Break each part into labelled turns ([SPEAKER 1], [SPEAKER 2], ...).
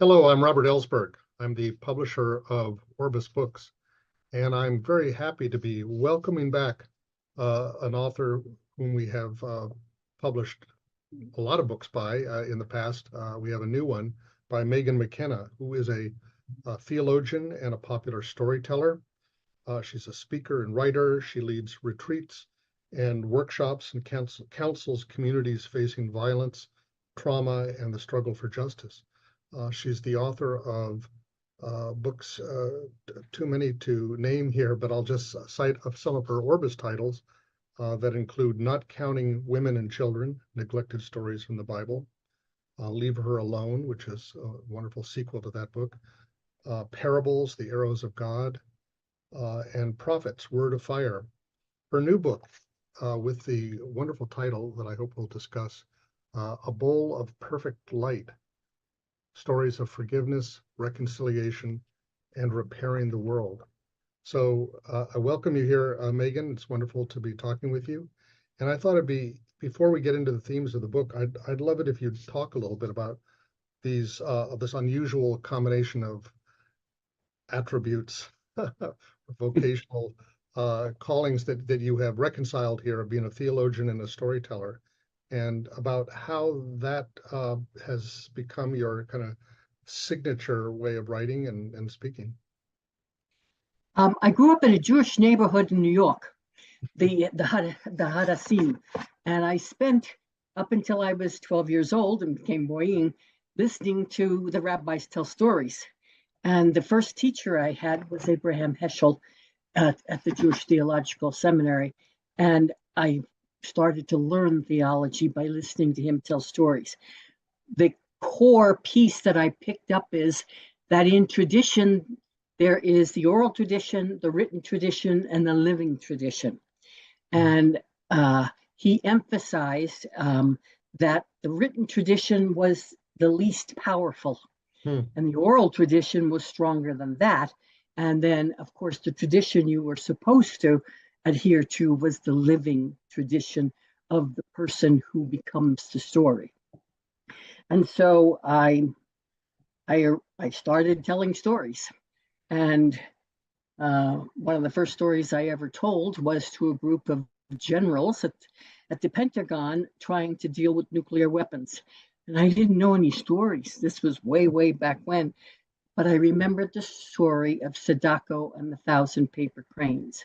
[SPEAKER 1] Hello, I'm Robert Ellsberg. I'm the publisher of Orbis Books, and I'm very happy to be welcoming back an author whom we have published a lot of books by in the past. We have a new one by McKenna, who is a theologian and a popular storyteller. She's a speaker and writer. She leads retreats and workshops and counsels communities facing violence, trauma, and the struggle for justice. She's the author of books, too many to name here, but I'll just cite some of her Orbis titles that include Not Counting Women and Children, Neglected Stories from the Bible, Leave Her Alone, which is a wonderful sequel to that book, Parables, The Arrows of God, and Prophets, Word of Fire. Her new book with the wonderful title that I hope we'll discuss, A Bowl of Perfect Light, Stories of Forgiveness, Reconciliation, and Repairing the World. So I welcome you here, Megan. It's wonderful to be talking with you. And I thought it'd be, before we get into the themes of the book, I'd love it if you'd talk a little bit about these this unusual combination of attributes, vocational callings that you have reconciled here of being a theologian and a storyteller, and about how that has become your kind of signature way of writing and speaking.
[SPEAKER 2] I grew up in a Jewish neighborhood in New York, the Hadassim, and I spent up until I was 12 years old and became Goyim listening to the rabbis tell stories. And the first teacher I had was Abraham Heschel at the Jewish Theological Seminary, and I started to learn theology by listening to him tell stories. The core piece that I picked up is that in tradition, there is the oral tradition, the written tradition, and the living tradition. And he emphasized that the written tradition was the least powerful, and the oral tradition was stronger than that. And then, of course, the tradition you were supposed to adhere to was the living tradition of the person who becomes the story. And so I started telling stories. And one of the first stories I ever told was to a group of generals at the Pentagon trying to deal with nuclear weapons. And I didn't know any stories. This was way, way back when. But I remembered the story of Sadako and the 1,000 paper cranes.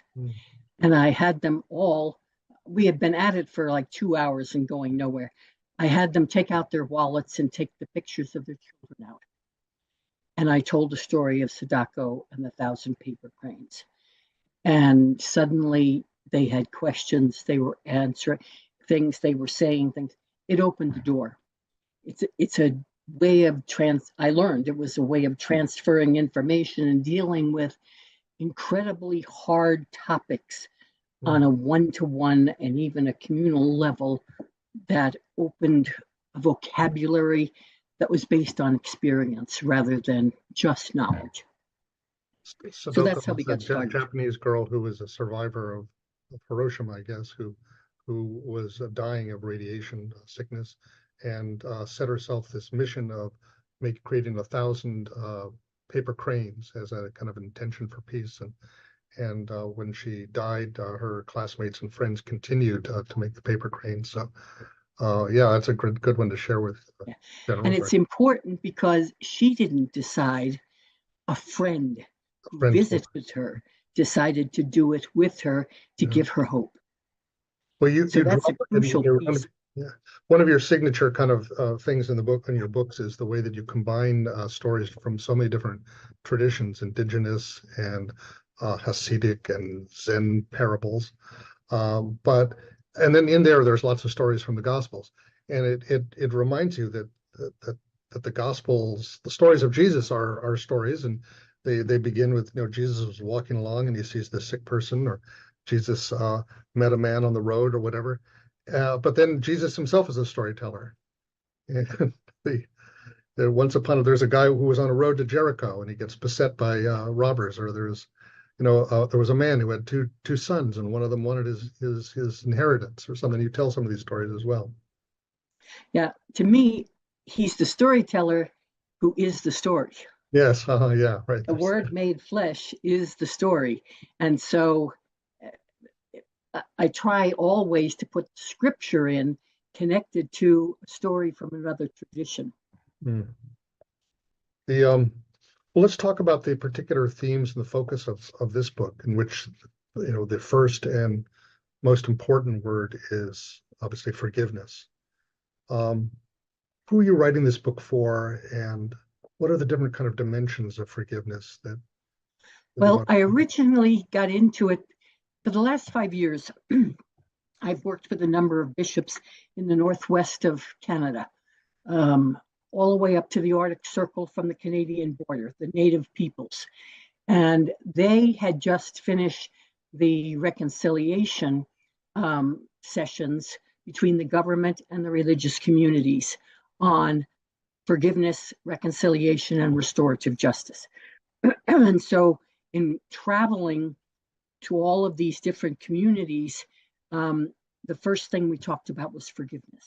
[SPEAKER 2] And I had them all, we had been at it for like 2 hours and going nowhere. I had them take out their wallets and take the pictures of their children out. And I told the story of Sadako and the 1,000 paper cranes. And suddenly they had questions, they were answering things, they were saying things. It opened the door. It's a way of I learned it was a way of transferring information and dealing with incredibly hard topics on a one-to-one and even a communal level that opened a vocabulary that was based on experience rather than just knowledge. So that's how we got started.
[SPEAKER 1] A Japanese girl who was a survivor of Hiroshima, I guess, who was dying of radiation sickness, and set herself this mission of creating 1,000 paper cranes as a kind of intention for peace. And when she died, her classmates and friends continued to make the paper cranes. So yeah, that's a good one to share with.
[SPEAKER 2] And it's important because she didn't decide. A friend who visited her decided to do it with her to give her hope.
[SPEAKER 1] Well,
[SPEAKER 2] so that's a crucial piece.
[SPEAKER 1] One of your signature kind of things in the book, in your books, is the way that you combine stories from so many different traditions, indigenous and Hasidic and Zen parables. And then in there's lots of stories from the Gospels, and it reminds you that the Gospels, the stories of Jesus are stories, and they begin with, Jesus was walking along and he sees the sick person, or Jesus met a man on the road or whatever. But then Jesus himself is a storyteller. And there's a guy who was on a road to Jericho and he gets beset by robbers, or there was a man who had two sons and one of them wanted his inheritance or something. You tell some of these stories as well.
[SPEAKER 2] Yeah, to me, he's the storyteller who is the story.
[SPEAKER 1] Yes, yeah, right.
[SPEAKER 2] The word made flesh is the story. And so I try always to put scripture in connected to a story from another tradition.
[SPEAKER 1] Mm. Well, let's talk about the particular themes and the focus of this book, in which, the first and most important word is obviously forgiveness. Who are you writing this book for, and what are the different kind of dimensions of forgiveness that
[SPEAKER 2] Well, I originally got into it for the last 5 years. I've worked with a number of bishops in the northwest of Canada, all the way up to the Arctic Circle from the Canadian border, the Native peoples. And they had just finished the reconciliation sessions between the government and the religious communities on forgiveness, reconciliation, and restorative justice. And so, in traveling to all of these different communities, the first thing we talked about was forgiveness.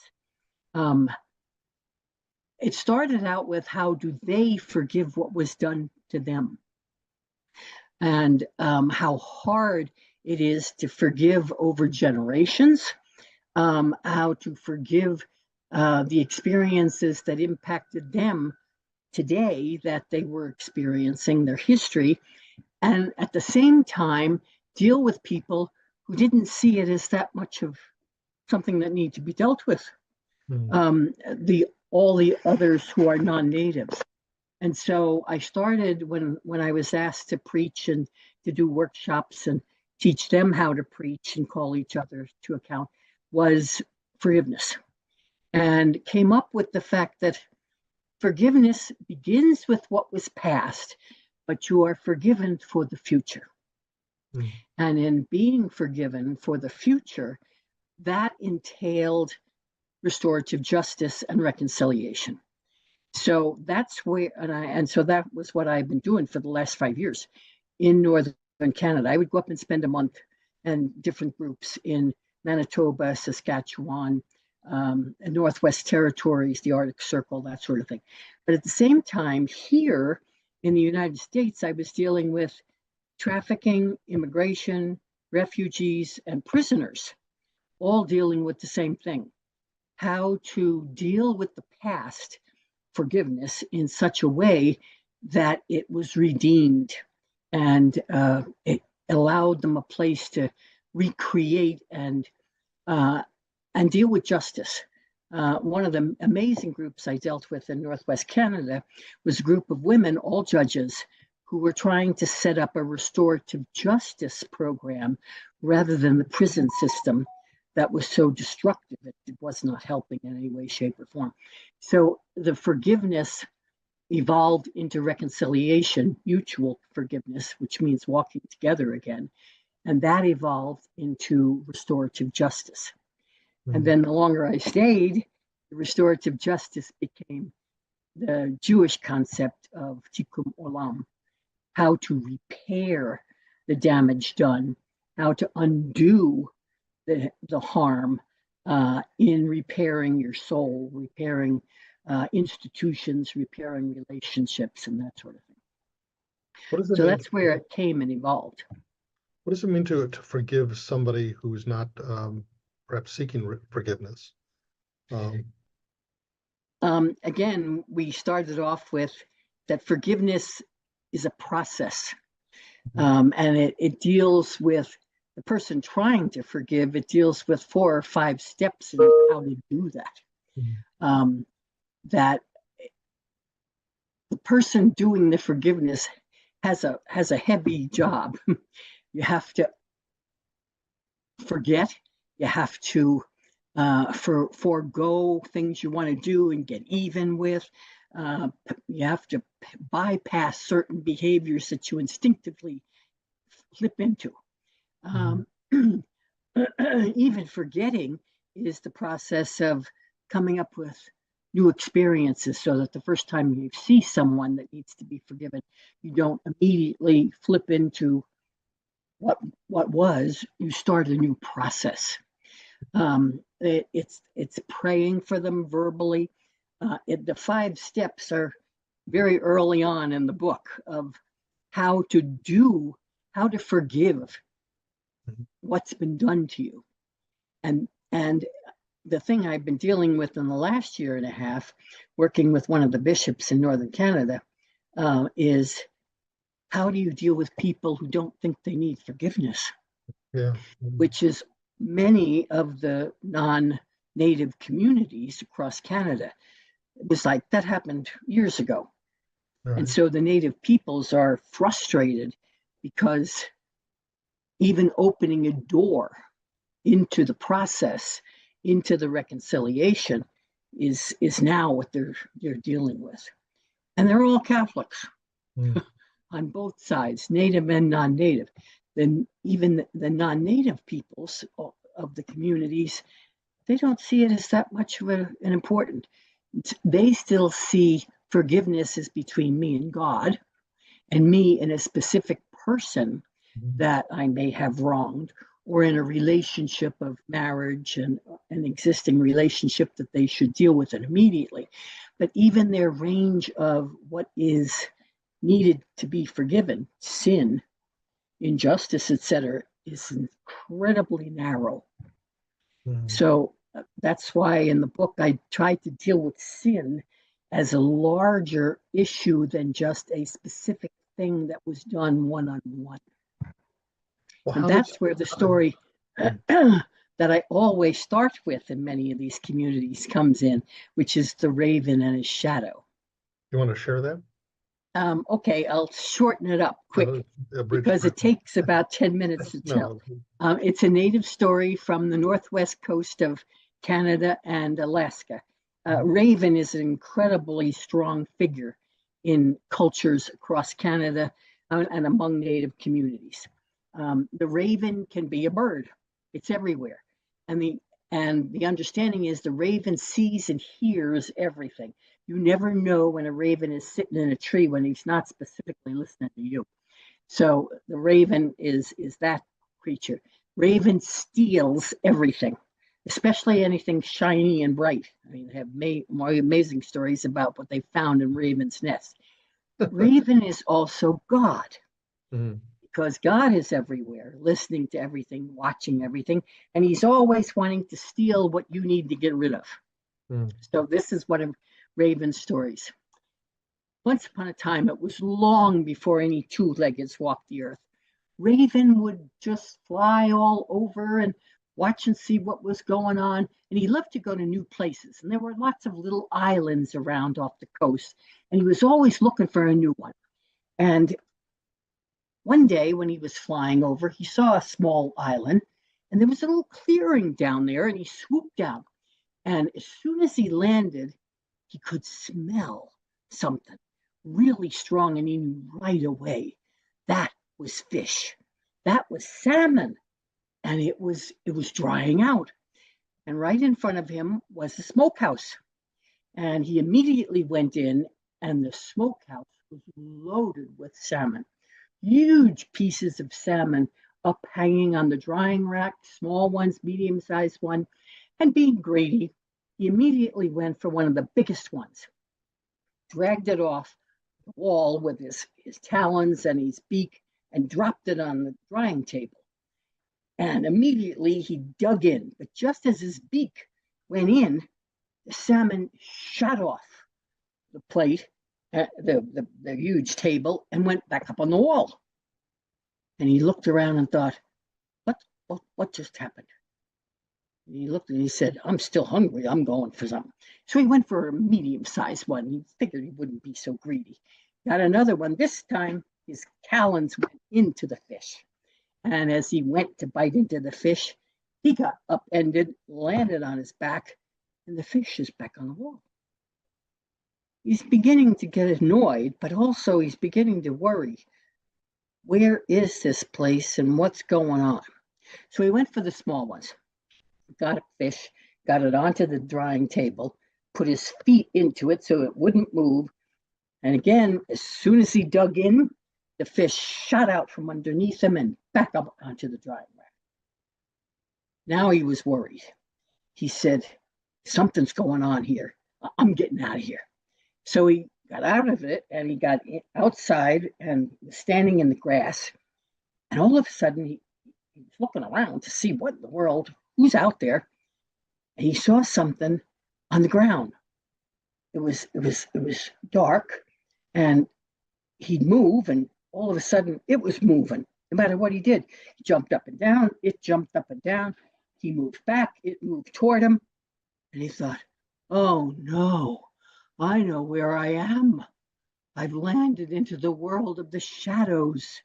[SPEAKER 2] It started out with how do they forgive what was done to them, and how hard it is to forgive over generations, how to forgive the experiences that impacted them today, that they were experiencing, their history, and at the same time deal with people who didn't see it as that much of something that needed to be dealt with. All the others who are non-natives. And so I started when I was asked to preach and to do workshops and teach them how to preach and call each other to account, was forgiveness. And came up with the fact that forgiveness begins with what was past, but you are forgiven for the future. And in being forgiven for the future, that entailed restorative justice and reconciliation. So that's where, and so that was what I've been doing for the last 5 years in Northern Canada. I would go up and spend a month and different groups in Manitoba, Saskatchewan, and Northwest Territories, the Arctic Circle, that sort of thing. But at the same time, here in the United States, I was dealing with trafficking, immigration, refugees, and prisoners, all dealing with the same thing: how to deal with the past, forgiveness, in such a way that it was redeemed, and it allowed them a place to recreate and deal with justice. One of the amazing groups I dealt with in Northwest Canada was a group of women, all judges, who were trying to set up a restorative justice program rather than the prison system that was so destructive. It was not helping in any way, shape, or form. So the forgiveness evolved into reconciliation, mutual forgiveness, which means walking together again. And that evolved into restorative justice. And then the longer I stayed, the restorative justice became the Jewish concept of tikkun olam, how to repair the damage done, how to undo the harm in repairing your soul, repairing institutions, repairing relationships, and that sort of thing. So that's where it came and evolved.
[SPEAKER 1] What does it mean to forgive somebody who's not perhaps seeking forgiveness?
[SPEAKER 2] Again, we started off with that forgiveness is a process, and it deals with the person trying to forgive. It deals with 4 or 5 steps in how to do that. That the person doing the forgiveness has a heavy job. You have to forget. You have to forego things you want to do and get even with. You have to bypass certain behaviors that you instinctively flip into. Even forgetting is the process of coming up with new experiences, so that the first time you see someone that needs to be forgiven, you don't immediately flip into what was. You start a new process. It's praying for them verbally. The 5 steps are very early on in the book of how to forgive what's been done to you. And the thing I've been dealing with in the last year and a half, working with one of the bishops in Northern Canada, is how do you deal with people who don't think they need forgiveness?
[SPEAKER 1] Yeah.
[SPEAKER 2] Which is many of the non-native communities across Canada. It was like that happened years ago.
[SPEAKER 1] Right.
[SPEAKER 2] And so the native peoples are frustrated because even opening a door into the process, into the reconciliation, is now what they're dealing with. And they're all Catholics on both sides, native and non-native. Then even the non-native peoples of the communities, they don't see it as that much of an important. They still see forgiveness as between me and God, and me and a specific person that I may have wronged, or in a relationship of marriage and an existing relationship that they should deal with it immediately. But even their range of what is needed to be forgiven, sin, injustice, etc., is incredibly narrow. So that's why in the book I tried to deal with sin as a larger issue than just a specific thing that was done one-on-one.
[SPEAKER 1] Well,
[SPEAKER 2] and that's where the story that I always start with in many of these communities comes in, which is the raven and his shadow.
[SPEAKER 1] You want to share that?
[SPEAKER 2] Okay, I'll shorten it up quick because it takes about 10 minutes to tell. It's a native story from the northwest coast of Canada and Alaska. Raven is an incredibly strong figure in cultures across Canada and among native communities. The raven can be a bird. It's everywhere. And the understanding is the raven sees and hears everything. You never know when a raven is sitting in a tree when he's not specifically listening to you. So the raven is that creature. Raven steals everything, especially anything shiny and bright. I mean, they have more amazing stories about what they found in raven's nest. Raven is also God. Because God is everywhere, listening to everything, watching everything, and he's always wanting to steal what you need to get rid of. So this is one of Raven's stories. Once upon a time, it was long before any two-leggeds walked the earth. Raven would just fly all over and watch and see what was going on, and he loved to go to new places, and there were lots of little islands around off the coast, and he was always looking for a new one. And one day when he was flying over, he saw a small island, and there was a little clearing down there, and he swooped down. And as soon as he landed, he could smell something really strong, and he knew right away that was fish. That was salmon, and it was drying out. And right in front of him was a smokehouse. And he immediately went in, and the smokehouse was loaded with salmon. Huge pieces of salmon up hanging on the drying rack, small ones, medium-sized one. And being greedy, he immediately went for one of the biggest ones, dragged it off the wall with his talons and his beak, and dropped it on the drying table. And immediately he dug in, but just as his beak went in, the salmon shot off the plate, the huge table, and went back up on the wall. And he looked around and thought, what just happened? And he looked and he said, I'm still hungry. I'm going for something. So he went for a medium-sized one. He figured he wouldn't be so greedy. Got another one. This time, his talons went into the fish. And as he went to bite into the fish, he got upended, landed on his back, and the fish is back on the wall. He's beginning to get annoyed, but also he's beginning to worry. Where is this place and what's going on? So he went for the small ones, got a fish, got it onto the drying table, put his feet into it so it wouldn't move. And again, as soon as he dug in, the fish shot out from underneath him and back up onto the drying rack. Now he was worried. He said, something's going on here. I'm getting out of here. So he got out of it and he got outside and was standing in the grass. And all of a sudden, he was looking around to see what in the world, who's out there. And he saw something on the ground. It was dark, and he'd move, and all of a sudden, it was moving. No matter what he did, he jumped up and down. It jumped up and down. He moved back. It moved toward him. And he thought, oh no, I know where I am. I've landed into the world of the shadows.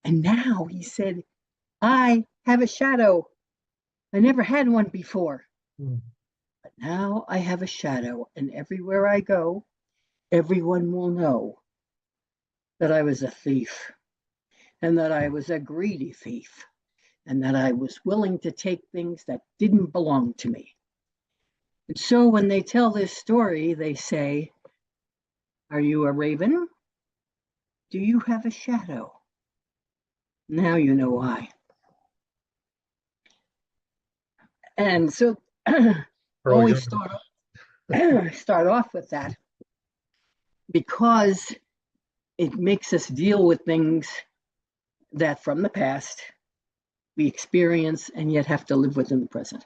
[SPEAKER 2] And now he said, I have a shadow. I never had one before. But now I have a shadow, and everywhere I go, everyone will know that I was a thief, and that I was a greedy thief, and that I was willing to take things that didn't belong to me. And so when they tell this story, they say, are you a raven? Do you have a shadow? Now you know why. And so always start off with that, because it makes us deal with things that from the past we experience and yet have to live with in the present.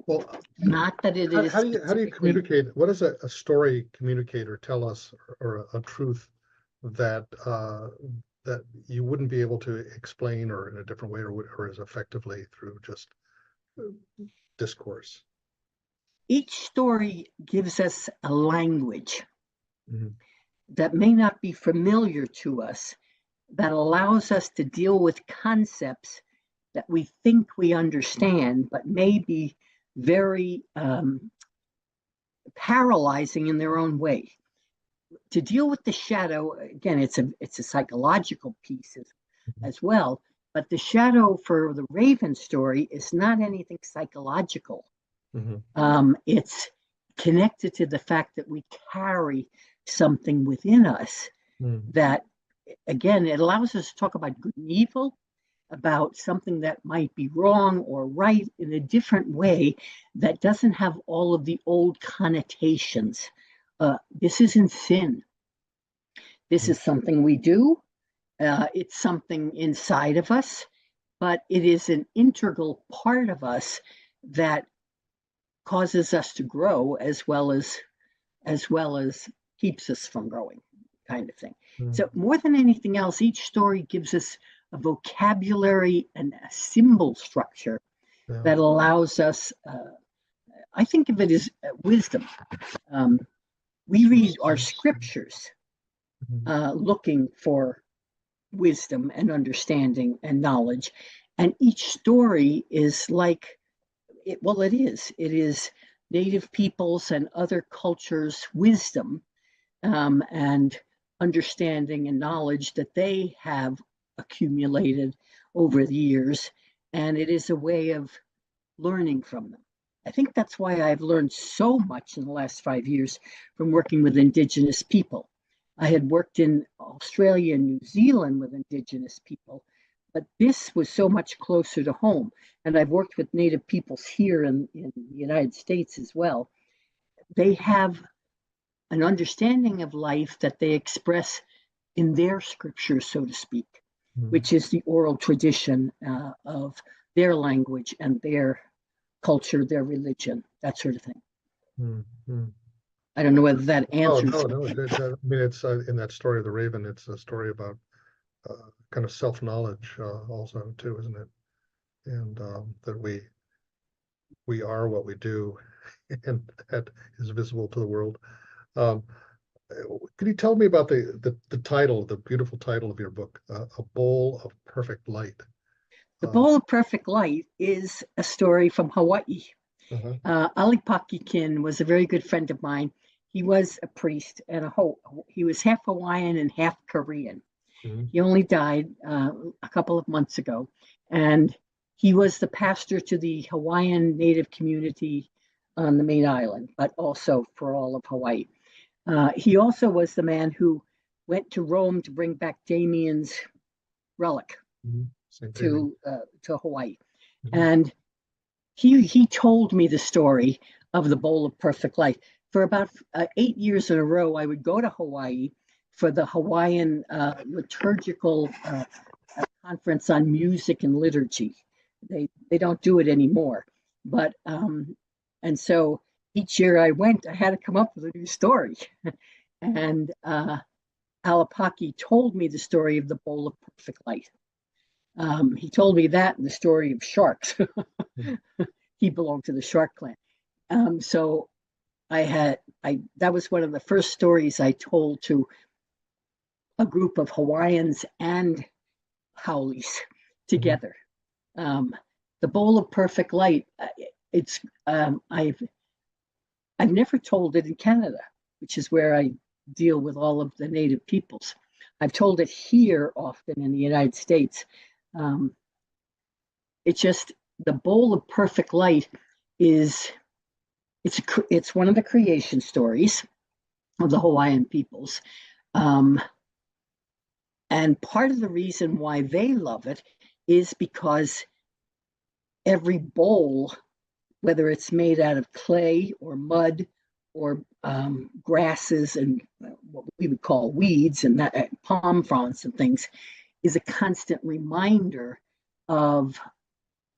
[SPEAKER 1] Well,
[SPEAKER 2] not that it is.
[SPEAKER 1] How do you communicate? What does a story communicator tell us, or a truth that that you wouldn't be able to explain, or in a different way, or as effectively through just discourse?
[SPEAKER 2] Each story gives us a language that may not be familiar to us, that allows us to deal with concepts that we think we understand, but may be very paralyzing in their own way. To deal with the shadow, again, it's a psychological piece as well, but the shadow for the Raven story is not anything psychological. It's connected to the fact that we carry something within us that, again, it allows us to talk about good and evil, about something that might be wrong or right in a different way that doesn't have all of the old connotations. This isn't sin. This is something we do. It's something inside of us, but it is an integral part of us that causes us to grow as well as keeps us from growing, kind of thing. So more than anything else, each story gives us a vocabulary and a symbol structure that allows us, I think of it as wisdom. We read our scriptures looking for wisdom and understanding and knowledge, and each story is like, it is Native peoples and other cultures' wisdom and understanding and knowledge that they have accumulated over the years, and it is a way of learning from them. I think that's why I've learned so much in the last 5 years from working with Indigenous people. I had worked in Australia and New Zealand with Indigenous people, but this was so much closer to home. And I've worked with Native peoples here in the United States as well. They have an understanding of life that they express in their scripture, so to speak, which is the oral tradition of their language and their culture, their religion, that sort of thing. I don't know whether that answers.
[SPEAKER 1] No. I mean, it's in that story of the Raven, it's a story about kind of self-knowledge also too, isn't it? And that we are what we do, and that is visible to the world. Could you tell me about the title, the beautiful title of your book, A Bowl of Perfect Light?
[SPEAKER 2] The Bowl of Perfect Light is a story from Hawaii. Albuquerque was a very good friend of mine. He was a priest, and he was half Hawaiian and half Korean. He only died a couple of months ago, and he was the pastor to the Hawaiian Native community on the main island, but also for all of Hawaii. He also was the man who went to Rome to bring back Damien's relic to Hawaii. And he told me the story of the Bowl of Perfect Light. for about 8 years in a row, I would go to Hawaii for the Hawaiian liturgical conference on music and liturgy. They don't do it anymore, but and so each year I went, I had to come up with a new story, and Albuquerque told me the story of the bowl of perfect light. He told me that and the story of sharks. He belonged to the shark clan. So that was one of the first stories I told to a group of Hawaiians and Howleys together. The bowl of perfect light. I've never told it in Canada, which is where I deal with all of the native peoples. I've told it here often in the United States. It's just the bowl of perfect light is it's one of the creation stories of the Hawaiian peoples. And part of the reason why they love it is because every bowl, whether it's made out of clay or mud or grasses and what we would call weeds and palm fronds and things, is a constant reminder of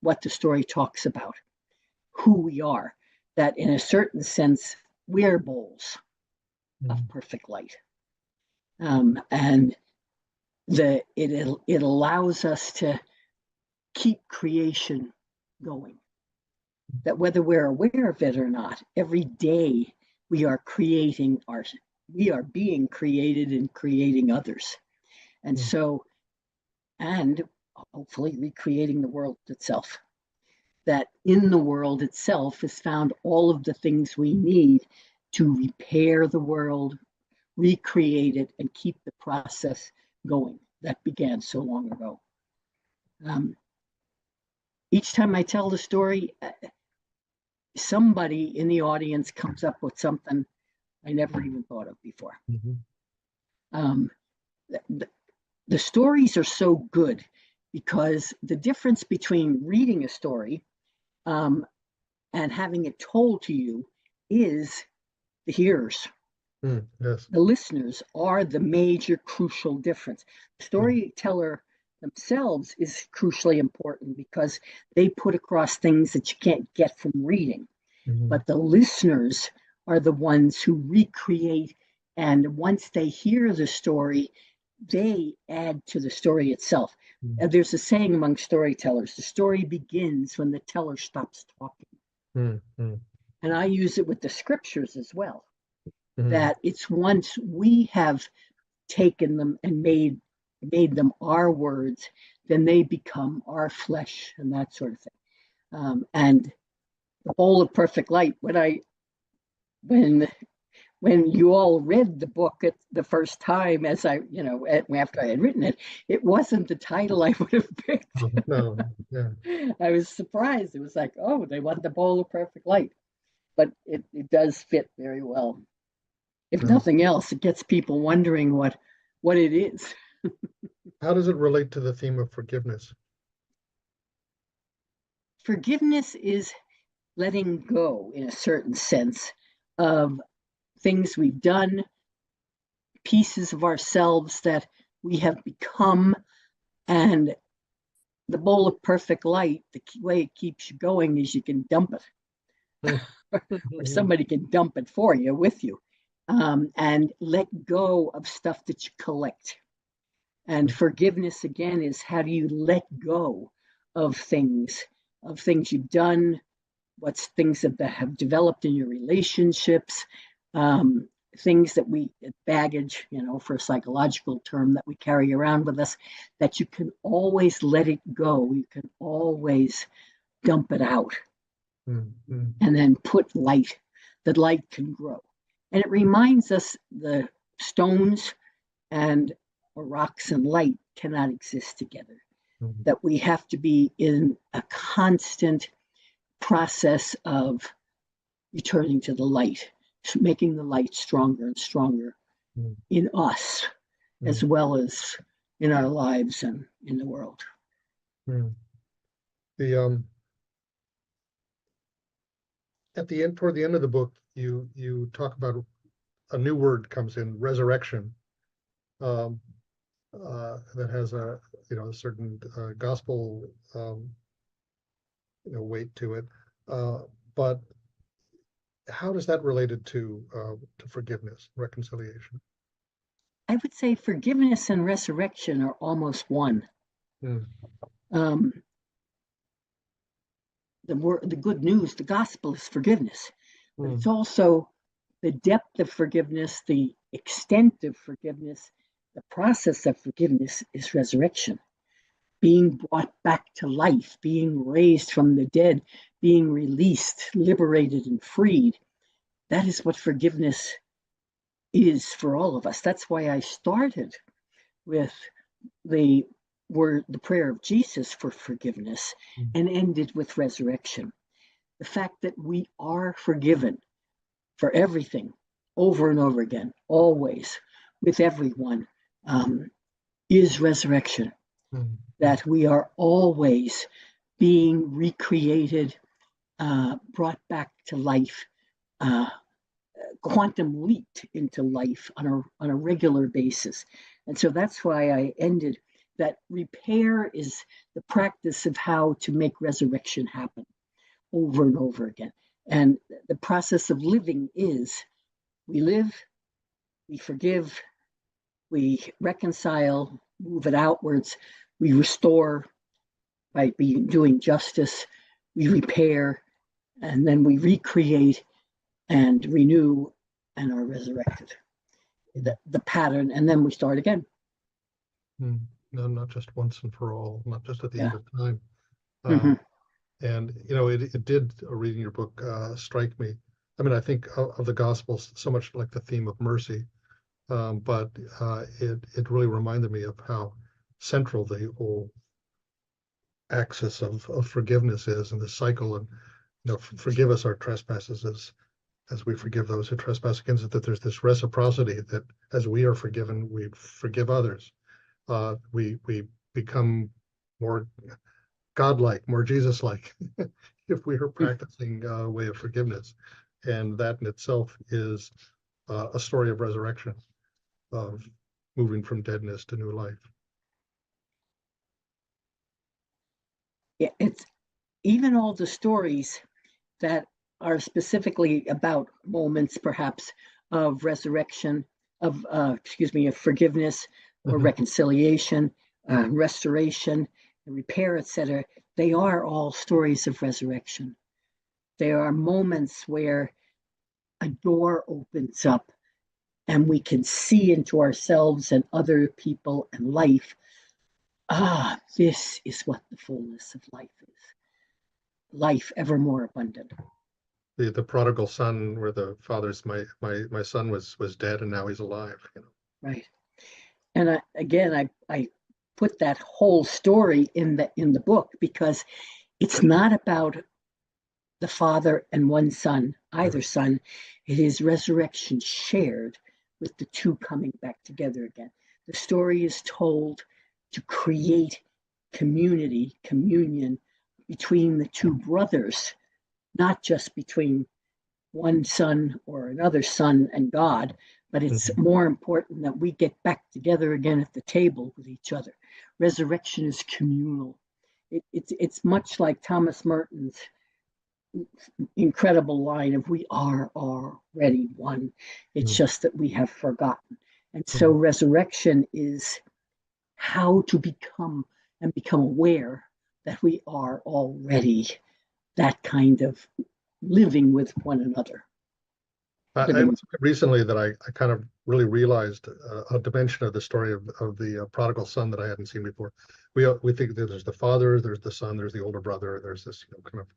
[SPEAKER 2] what the story talks about, who we are, that in a certain sense, we're bowls of perfect light. And it allows us to keep creation going. That whether we're aware of it or not, every day we are being created and creating others. And so, and hopefully recreating the world itself. That in the world itself is found all of the things we need to repair the world, recreate it, and keep the process going that began so long ago. Each time I tell the story, somebody in the audience comes up with something I never even thought of before. The stories are so good because the difference between reading a story and having it told to you is the hearers.
[SPEAKER 1] Yes.
[SPEAKER 2] The listeners are the major crucial difference. The storyteller themselves is crucially important because they put across things that you can't get from reading. But the listeners are the ones who recreate, and once they hear the story, they add to the story itself. There's a saying among storytellers, the story begins when the teller stops talking. And I use it with the scriptures as well, that it's once we have taken them and made them our words, then they become our flesh and that sort of thing. And the bowl of perfect light, when you all read the book the first time, as after I had written it, it wasn't the title I would have picked.
[SPEAKER 1] No, yeah.
[SPEAKER 2] I was surprised. It was like, oh, they want the bowl of perfect light. But it does fit very well. If nothing else, it gets people wondering what it is.
[SPEAKER 1] How does it relate to the theme of forgiveness?
[SPEAKER 2] Forgiveness is letting go, in a certain sense, of things we've done, pieces of ourselves that we have become, and the bowl of perfect light, the way it keeps you going is you can dump it. Or somebody can dump it for you, with you, and let go of stuff that you collect. And forgiveness, again, is how do you let go of things you've done, things that have developed in your relationships, things that baggage, for a psychological term, that we carry around with us, that you can always let it go. You can always dump it out. And then put light, that light can grow. And it reminds us the stones or rocks and light cannot exist together, that we have to be in a constant process of returning to the light, making the light stronger and stronger in us, as well as in our lives and in the world.
[SPEAKER 1] Toward the end of the book, you talk about a new word comes in, resurrection, um, that has a a certain gospel weight to it. But how does that related to forgiveness, reconciliation?
[SPEAKER 2] I would say forgiveness and resurrection are almost one.
[SPEAKER 1] Mm.
[SPEAKER 2] Um, the good news, the gospel is forgiveness, but
[SPEAKER 1] Mm.
[SPEAKER 2] it's also the depth of forgiveness, the extent of forgiveness, the process of forgiveness is resurrection, being brought back to life, being raised from the dead, being released, liberated, and freed. That is what forgiveness is for all of us. That's why I started with the the prayer of Jesus for forgiveness
[SPEAKER 1] Mm.
[SPEAKER 2] and ended with resurrection. The fact that we are forgiven for everything over and over again, always, with everyone, um, is resurrection.
[SPEAKER 1] Mm.
[SPEAKER 2] That we are always being recreated, brought back to life, uh, quantum leaped into life on a regular basis. And so that's why I ended that repair is the practice of how to make resurrection happen over and over again. And the process of living is we live, we forgive, we reconcile, move it outwards, we restore by doing justice, we repair, and then we recreate and renew and are resurrected. The pattern, and then we start again.
[SPEAKER 1] Mm. No, not just once and for all, not just at the
[SPEAKER 2] Yeah.
[SPEAKER 1] end of time.
[SPEAKER 2] Mm-hmm.
[SPEAKER 1] And it did, reading your book, strike me. I mean, I think of the Gospels so much like the theme of mercy, but it really reminded me of how central the whole axis of forgiveness is, and the cycle. And forgive us our trespasses as we forgive those who trespass against us. That there's this reciprocity, that as we are forgiven, we forgive others. We become more godlike, more Jesus-like, if we are practicing a way of forgiveness. And that in itself is a story of resurrection, of moving from deadness to new life.
[SPEAKER 2] Yeah, it's even all the stories that are specifically about moments, perhaps, of resurrection, of forgiveness or
[SPEAKER 1] Mhm.
[SPEAKER 2] reconciliation, restoration, repair, etc. They are all stories of resurrection. There are moments where a door opens up and we can see into ourselves and other people and life. This is what the fullness of life is. Life ever more abundant.
[SPEAKER 1] The prodigal son, where the father's my son was dead and now he's alive.
[SPEAKER 2] Right. And I put that whole story in the book because it's not about the father and one son, either son. It is resurrection shared with the two coming back together again. The story is told to create community, communion between the two brothers, not just between one son or another son and God, but it's
[SPEAKER 1] Mhm.
[SPEAKER 2] more important that we get back together again at the table with each other. Resurrection is communal. It's much like Thomas Merton's incredible line of "We are already one." It's
[SPEAKER 1] Mhm.
[SPEAKER 2] just that we have forgotten. And so
[SPEAKER 1] Mhm.
[SPEAKER 2] resurrection is how to become aware that we are already that kind of living with one another.
[SPEAKER 1] I
[SPEAKER 2] Living.
[SPEAKER 1] was recently that I kind of really realized a dimension of the story of the prodigal son that I hadn't seen before. We think that there's the father, there's the son, there's the older brother, there's this kind of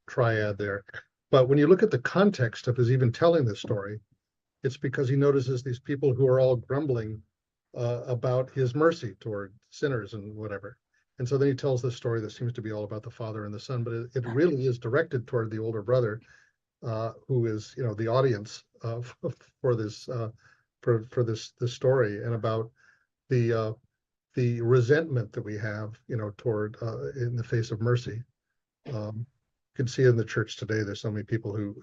[SPEAKER 1] triad there. But when you look at the context of his even telling this story, it's because he notices these people who are all grumbling about his mercy toward sinners and whatever. And so then he tells this story that seems to be all about the father and the son, but it really is directed toward the older brother, who is the audience for this for this story, and about the resentment that we have toward in the face of mercy. You can see in the church today there's so many people who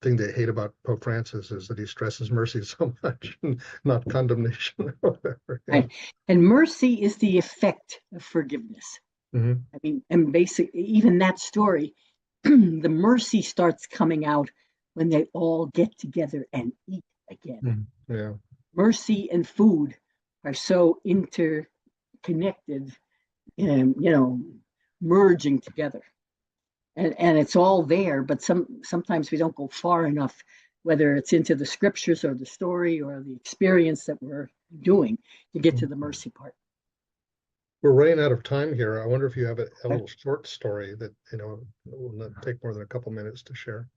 [SPEAKER 1] thing they hate about Pope Francis is that he stresses mercy so much, and not condemnation or whatever. Yeah.
[SPEAKER 2] Right. And mercy is the effect of forgiveness.
[SPEAKER 1] Mhm.
[SPEAKER 2] I mean, and basically, even that story, the mercy starts coming out when they all get together and eat again.
[SPEAKER 1] Yeah.
[SPEAKER 2] Mercy and food are so interconnected and, merging together. And it's all there, but sometimes we don't go far enough, whether it's into the scriptures or the story or the experience that we're doing, to get to the mercy part.
[SPEAKER 1] We're running out of time here. I wonder if you have a little short story that, will not take more than a couple minutes to share.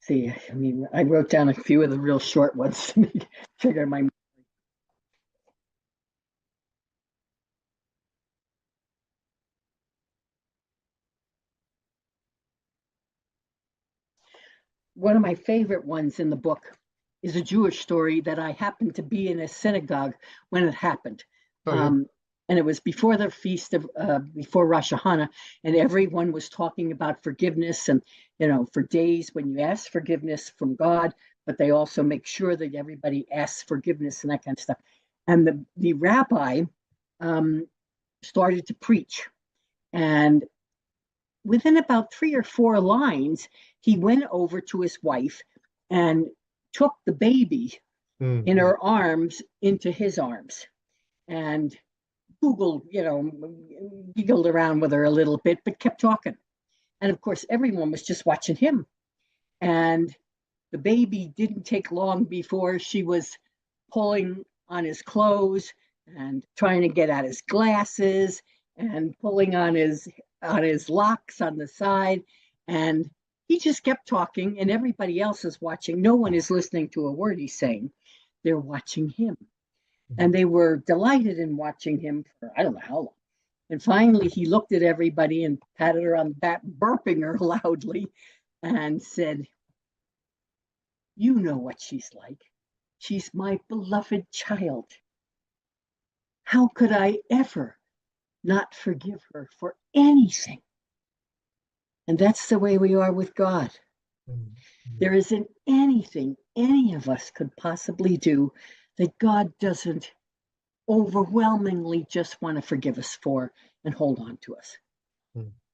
[SPEAKER 2] See, I mean, I wrote down a few of the real short ones to trigger my. One of my favorite ones in the book is a Jewish story that I happened to be in a synagogue when it happened.
[SPEAKER 1] Oh, yeah.
[SPEAKER 2] And it was before the feast of, before Rosh Hashanah, and everyone was talking about forgiveness. And, for days when you ask forgiveness from God, but they also make sure that everybody asks forgiveness and that kind of stuff. And the rabbi started to preach. And within about 3 or 4 lines, he went over to his wife and took the baby in her arms into his arms, and giggled around with her a little bit, but kept talking. And of course, everyone was just watching him. And the baby didn't take long before she was pulling on his clothes and trying to get at his glasses and pulling on his locks on the side. And he just kept talking, and everybody else is watching. No one is listening to a word he's saying. They're watching him. And they were delighted in watching him for I don't know how long. And finally, he looked at everybody and patted her on the back, burping her loudly, and said, "You know what she's like. She's my beloved child. How could I ever not forgive her for anything?" And that's the way we are with God. There isn't anything any of us could possibly do that God doesn't overwhelmingly just want to forgive us for and hold on to us.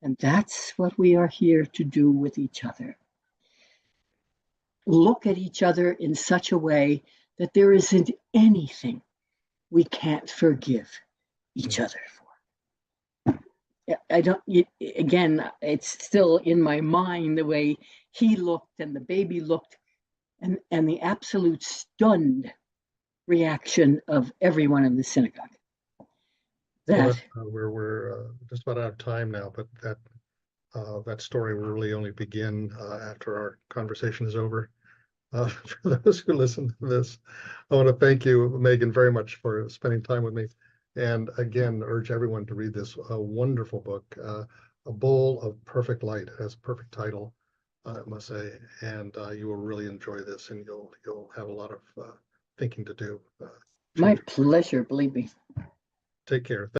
[SPEAKER 2] And that's what we are here to do with each other. Look at each other in such a way that there isn't anything we can't forgive each other for. I don't, again, it's still in my mind the way he looked and the baby looked, and the absolute stunned reaction of everyone in the synagogue.
[SPEAKER 1] We're just about out of time now, but that story will really only begin after our conversation is over. For those who listen to this, I want to thank you, Megan, very much for spending time with me. And again, urge everyone to read this wonderful book, A Bowl of Perfect Light. It has a perfect title, I must say, and you will really enjoy this, and you'll have a lot of thinking to do.
[SPEAKER 2] My pleasure, believe me.
[SPEAKER 1] Take care.